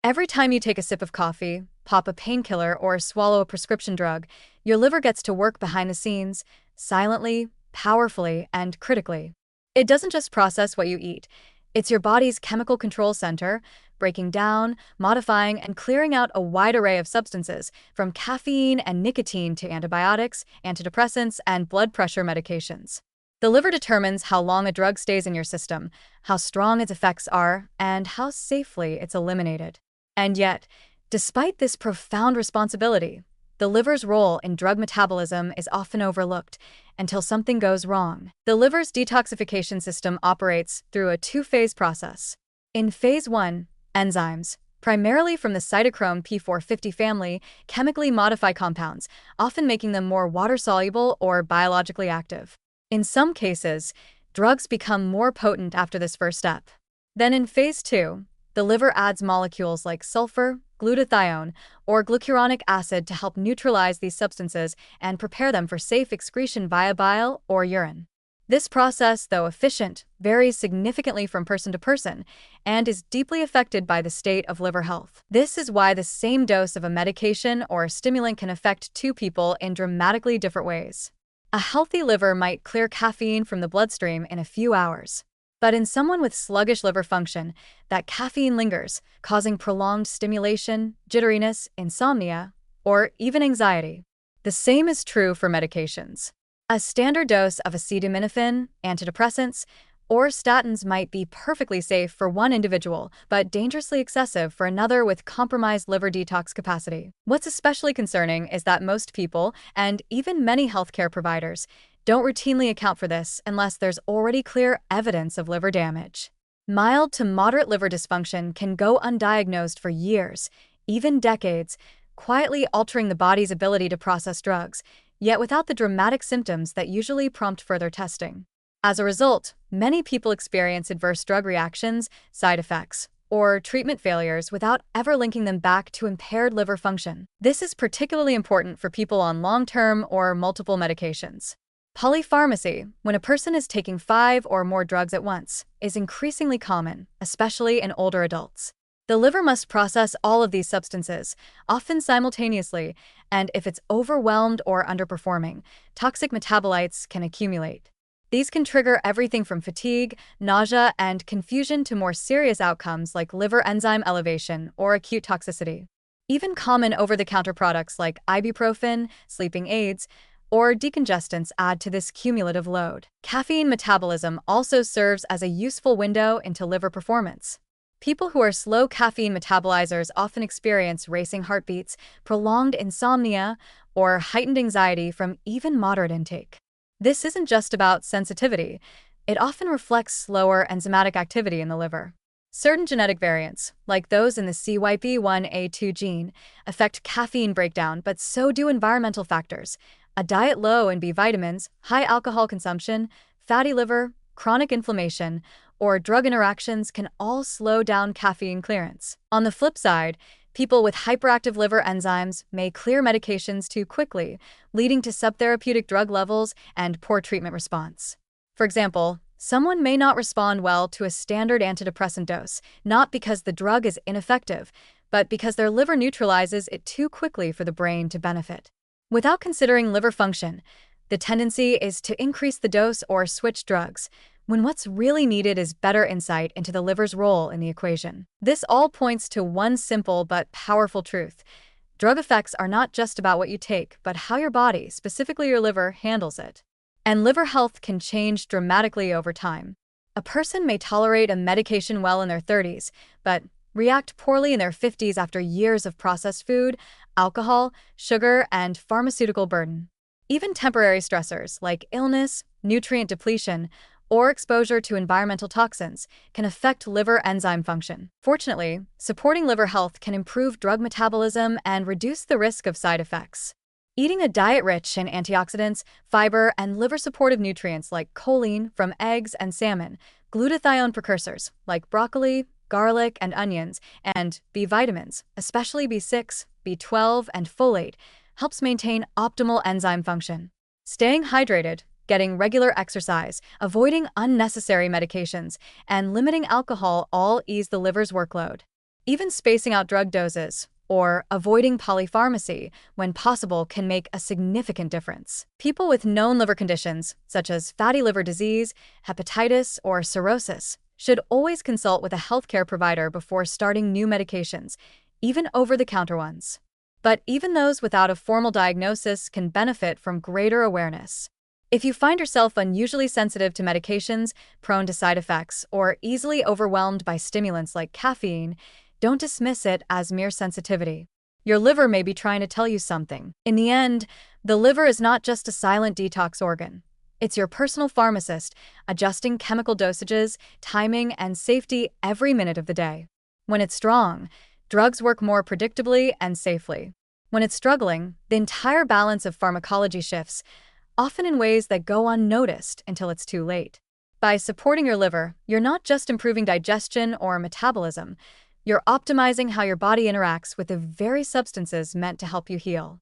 Every time you take a sip of coffee, pop a painkiller, or swallow a prescription drug, your liver gets to work behind the scenes, silently, powerfully, and critically. It doesn't just process what you eat, it's your body's chemical control center, breaking down, modifying, and clearing out a wide array of substances, from caffeine and nicotine to antibiotics, antidepressants, and blood pressure medications. The liver determines how long a drug stays in your system, how strong its effects are, and how safely it's eliminated. And yet, despite this profound responsibility, the liver's role in drug metabolism is often overlooked until something goes wrong. The liver's detoxification system operates through a two-phase process. In phase 1, enzymes, primarily from the cytochrome P450 family, chemically modify compounds, often making them more water-soluble or biologically active. In some cases, drugs become more potent after this first step. Then in phase 2, the liver adds molecules like sulfur, glutathione, or glucuronic acid to help neutralize these substances and prepare them for safe excretion via bile or urine. This process, though efficient, varies significantly from person to person and is deeply affected by the state of liver health. This is why the same dose of a medication or a stimulant can affect two people in dramatically different ways. A healthy liver might clear caffeine from the bloodstream in a few hours. But in someone with sluggish liver function, that caffeine lingers, causing prolonged stimulation, jitteriness, insomnia, or even anxiety. The same is true for medications. A standard dose of acetaminophen, antidepressants, or statins might be perfectly safe for one individual, but dangerously excessive for another with compromised liver detox capacity. What's especially concerning is that most people, and even many healthcare providers, don't routinely account for this unless there's already clear evidence of liver damage. Mild to moderate liver dysfunction can go undiagnosed for years, even decades, quietly altering the body's ability to process drugs, yet without the dramatic symptoms that usually prompt further testing. As a result, many people experience adverse drug reactions, side effects, or treatment failures without ever linking them back to impaired liver function. This is particularly important for people on long-term or multiple medications. Polypharmacy, when a person is taking 5 or more drugs at once, is increasingly common, especially in older adults. The liver must process all of these substances, often simultaneously, and if it's overwhelmed or underperforming, toxic metabolites can accumulate. These can trigger everything from fatigue, nausea, and confusion to more serious outcomes like liver enzyme elevation or acute toxicity. Even common over-the-counter products like ibuprofen, sleeping aids, or decongestants add to this cumulative load. Caffeine metabolism also serves as a useful window into liver performance. People who are slow caffeine metabolizers often experience racing heartbeats, prolonged insomnia, or heightened anxiety from even moderate intake. This isn't just about sensitivity. It often reflects slower enzymatic activity in the liver. Certain genetic variants, like those in the CYP1A2 gene, affect caffeine breakdown, but so do environmental factors. A diet low in B vitamins, high alcohol consumption, fatty liver, chronic inflammation, or drug interactions can all slow down caffeine clearance. On the flip side, people with hyperactive liver enzymes may clear medications too quickly, leading to subtherapeutic drug levels and poor treatment response. For example, someone may not respond well to a standard antidepressant dose, not because the drug is ineffective, but because their liver neutralizes it too quickly for the brain to benefit. Without considering liver function, the tendency is to increase the dose or switch drugs, when what's really needed is better insight into the liver's role in the equation. This all points to one simple but powerful truth. Drug effects are not just about what you take, but how your body, specifically your liver, handles it. And liver health can change dramatically over time. A person may tolerate a medication well in their 30s, but react poorly in their 50s after years of processed food, alcohol, sugar, and pharmaceutical burden. Even temporary stressors like illness, nutrient depletion, or exposure to environmental toxins can affect liver enzyme function. Fortunately, supporting liver health can improve drug metabolism and reduce the risk of side effects. Eating a diet rich in antioxidants, fiber, and liver-supportive nutrients like choline from eggs and salmon, glutathione precursors like broccoli, garlic, and onions, and B vitamins, especially B6, B12, and folate, helps maintain optimal enzyme function. Staying hydrated, getting regular exercise, avoiding unnecessary medications, and limiting alcohol all ease the liver's workload. Even spacing out drug doses or avoiding polypharmacy when possible can make a significant difference. People with known liver conditions, such as fatty liver disease, hepatitis, or cirrhosis, should always consult with a healthcare provider before starting new medications, even over-the-counter ones. But even those without a formal diagnosis can benefit from greater awareness. If you find yourself unusually sensitive to medications, prone to side effects, or easily overwhelmed by stimulants like caffeine, don't dismiss it as mere sensitivity. Your liver may be trying to tell you something. In the end, the liver is not just a silent detox organ. It's your personal pharmacist, adjusting chemical dosages, timing, and safety every minute of the day. When it's strong, drugs work more predictably and safely. When it's struggling, the entire balance of pharmacology shifts, often in ways that go unnoticed until it's too late. By supporting your liver, you're not just improving digestion or metabolism, you're optimizing how your body interacts with the very substances meant to help you heal.